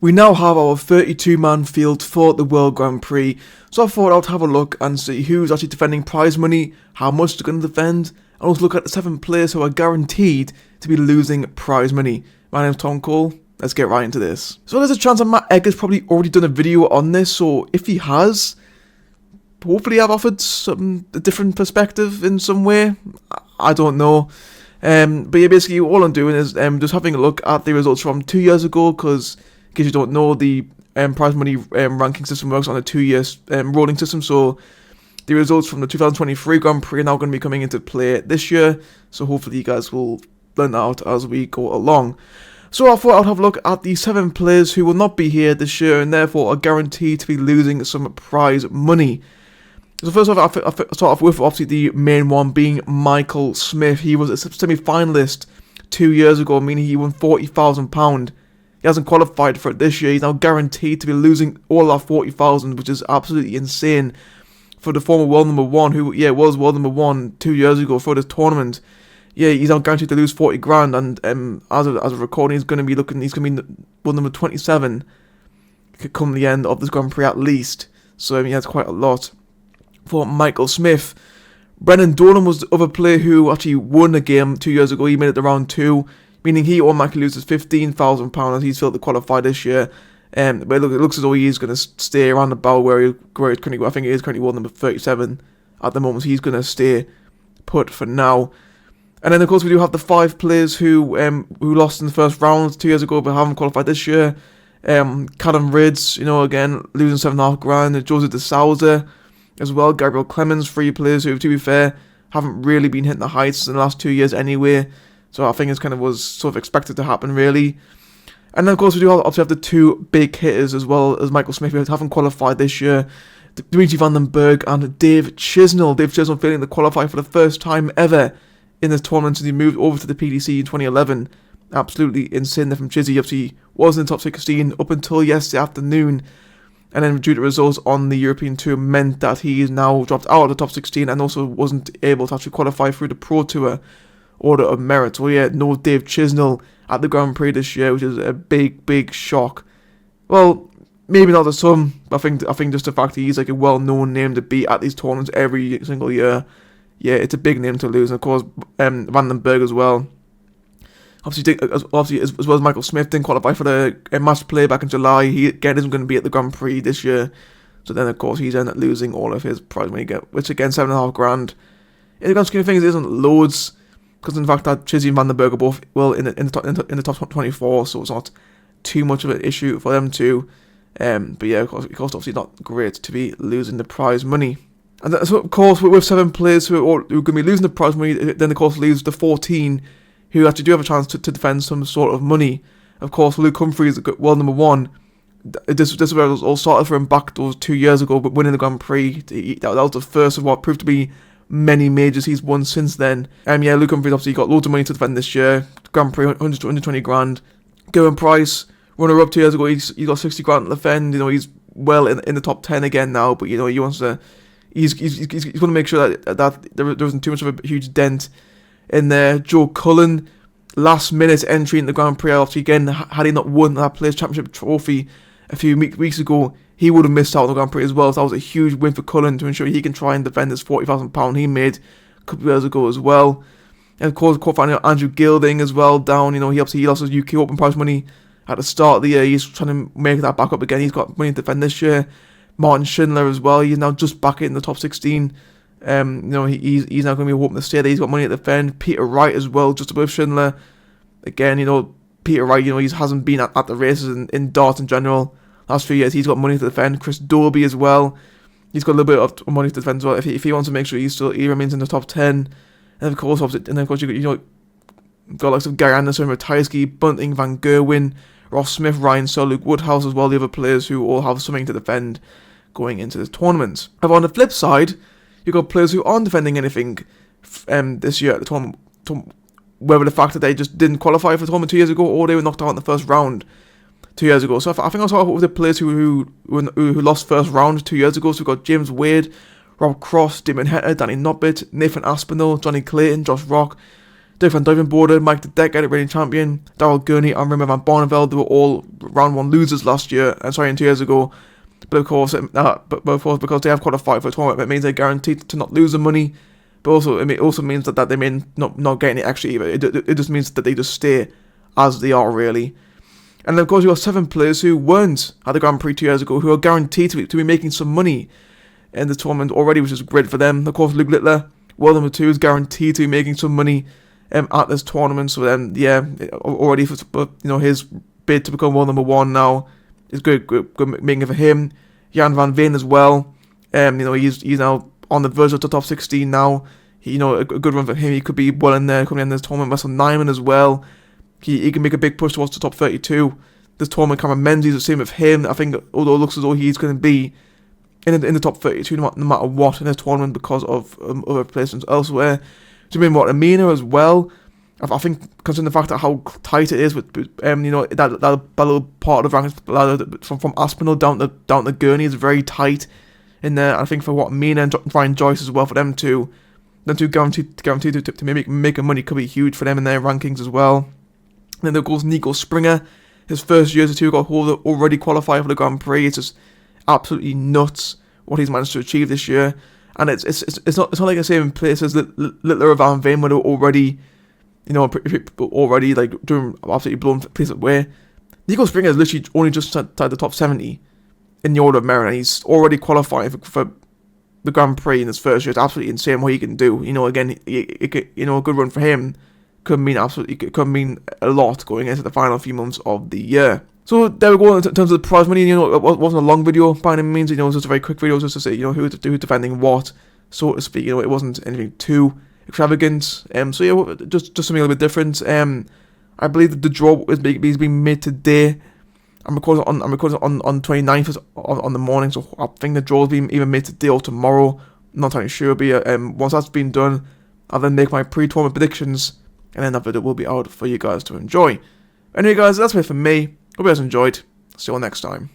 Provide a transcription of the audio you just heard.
We now have our 32-man field for the World Grand Prix, so I thought I'd have a look and see who's actually defending prize money, how much they're going to defend, and also look at the 7 players who are guaranteed to be losing prize money. My name's Tom Cole, let's get right into this. So there's a chance that Matt Egger's probably already done a video on this, so if he has, hopefully I've offered a different perspective in some way, I don't know. But yeah, basically all I'm doing is just having a look at the results from 2 years ago, because in case you don't know, the prize money ranking system works on a 2-year rolling system, so the results from the 2023 Grand Prix are now going to be coming into play this year, so hopefully you guys will learn that out as we go along. So I thought I'd have a look at the 7 players who will not be here this year and therefore are guaranteed to be losing some prize money. So first off, I start off with obviously the main one being Michael Smith. He was a semi-finalist 2 years ago, meaning he won £40,000. He hasn't qualified for it this year. He's now guaranteed to be losing all that 40,000, which is absolutely insane for the former world number one, who was world number one 2 years ago for this tournament. Yeah, he's now guaranteed to lose 40 grand, and as of recording, he's going to be world number 27 come the end of this Grand Prix at least. So that's quite a lot for Michael Smith. Brennan Dolan was the other player who actually won a game 2 years ago. He made it to round 2. Meaning he automatically loses £15,000 as he's failed to qualify this year. But it looks as though he's going to stay around about where he's currently. I think he is currently world number 37 at the moment. So he's going to stay put for now. And then of course we do have the 5 players who lost in the first round 2 years ago but haven't qualified this year. Callum Ridds, again losing £7.5 grand. Joseph De Souza as well. Gabriel Clemens, 3 players who, to be fair, haven't really been hitting the heights in the last 2 years anyway. So I think it was sort of expected to happen, really. And then, of course, we do obviously have the 2 big hitters as well as Michael Smith, who haven't qualified this year. Dimitri Van den Berg and Dave Chisnell. Dave Chisnell failing to qualify for the first time ever in this tournament since he moved over to the PDC in 2011. Absolutely insane from Chizzy. Obviously, was in the top 16 up until yesterday afternoon. And then due to results on the European Tour meant that he is now dropped out of the top 16 and also wasn't able to actually qualify through the Pro Tour order of merit. Well, yeah, no Dave Chisnell at the Grand Prix this year, which is a big shock. Well, maybe not to some. I think just the fact that he's like a well-known name to beat at these tournaments every single year. Yeah, it's a big name to lose. And of course, Van den Berg as well. Obviously, as well as Michael Smith didn't qualify for the match play back in July. He again isn't going to be at the Grand Prix this year. So then, of course, he's ended up losing all of his prize money, which again £7.5 grand. In the grand scheme of things, it isn't loads. Because in fact that Chizzy and Van den Berg are both in the top 24, so it's not too much of an issue for them too. But yeah, of course obviously not great to be losing the prize money. And so of course with 7 players who are going to be losing the prize money, then of course leaves the 14 who actually do have a chance to defend some sort of money. Of course, Luke Humphrey is world number 1. This is where it all started for him back those 2 years ago, but winning the Grand Prix, that was the first of what proved to be many majors he's won since then. Yeah, Luke Humphries obviously got loads of money to defend this year. Grand Prix 100 to 120 grand. Gerwyn Price, runner up 2 years ago, he's got 60 grand to defend. He's well in the top 10 again now, but he wants to. He's going to make sure that there isn't too much of a huge dent in there. Joe Cullen, last minute entry in the Grand Prix. Obviously, again, had he not won that Players Championship trophy a few weeks ago, he would have missed out on the Grand Prix as well. So that was a huge win for Cullen to ensure he can try and defend his £40,000 he made a couple of years ago as well. And of course, quarterfinal Andrew Gilding as well down. He lost his UK Open prize money at the start of the year. He's trying to make that back up again. He's got money to defend this year. Martin Schindler as well. He's now just back in the top 16. He's now going to be hoping to stay there. He's got money to defend. Peter Wright as well, just above Schindler. Again, Peter Wright. He hasn't been at the races in darts in general. Last few years, he's got money to defend. Chris Dobie as well. He's got a little bit of money to defend as well. If he wants to make sure he remains in the top 10. And of course, you got like some Gary Anderson, Ratajski, Bunting, Van Gerwen, Ross Smith, Ryan Searle, Luke Woodhouse as well. The other players who all have something to defend going into this tournament. However, on the flip side, you've got players who aren't defending anything this year at the tournament. Whether the fact that they just didn't qualify for the tournament 2 years ago, or they were knocked out in the first round 2 years ago. So I think I'll start off with the players who lost first round 2 years ago. So we've got James Wade, Rob Cross, Damon Hetta, Danny Nobbit, Nathan Aspinall, Johnny Clayton, Josh Rock, Dirk van Duivenbode, Mike de Decker, reigning champion, Daryl Gurney and Rimmer van Barneveld, they were all round 1 losers last year, and 2 years ago. But of course, because they have qualified for a tournament, it means they're guaranteed to not lose the money. But also, it also means that they may not get any extra either. It just means that they just stay as they are, really. And then, of course, you got 7 players who weren't at the Grand Prix 2 years ago, who are guaranteed to be making some money in the tournament already, which is great for them. Of course, Luke Littler, world number 2, is guaranteed to be making some money at this tournament. So then, yeah, already for his bid to become world number 1 now is good making it for him. Jan van Veen as well. He's now on the verge of the top 16 now. A good run for him. He could be well in there coming in this tournament. Russell Nyman as well. He can make a big push towards the top 32. This tournament, Cameron Menzies, the same with him. I think, although it looks as though he's going to be in the top 32 no matter what in this tournament because of other placements elsewhere. Jimin Amina as well. I think, considering the fact that how tight it is with that little part of the ranks from Aspinall down to Gurney is very tight in there. I think for Mina and Ryan Joyce as well, for them two guaranteed to make money could be huge for them in their rankings as well. And then there goes Nico Springer, his first year as a 2-goal holder, already qualified for the Grand Prix. It's just absolutely nuts what he's managed to achieve this year. And it's not like the same places that Littler or Van Veen were already like doing absolutely blown place away. Nico Springer is literally only just outside the top 70 in the order of merit, and he's already qualified for the Grand Prix in his first year. It's absolutely insane what he can do. Again, a good run for him could mean a lot going into the final few months of the year. So there we go in terms of the prize money. It wasn't a long video by any means. It was just a very quick video just to say who's defending what, so to speak. It wasn't anything too extravagant. So yeah, just something a little bit different. I believe that the draw is being made today. I'm recording on 29th on the morning, so I think the draw is being either made today or tomorrow. I'm not entirely sure, but once that's been done, I'll then make my pre-tournament predictions, and then that video will be out for you guys to enjoy. Anyway, guys, that's it for me. Hope you guys enjoyed. See you all next time.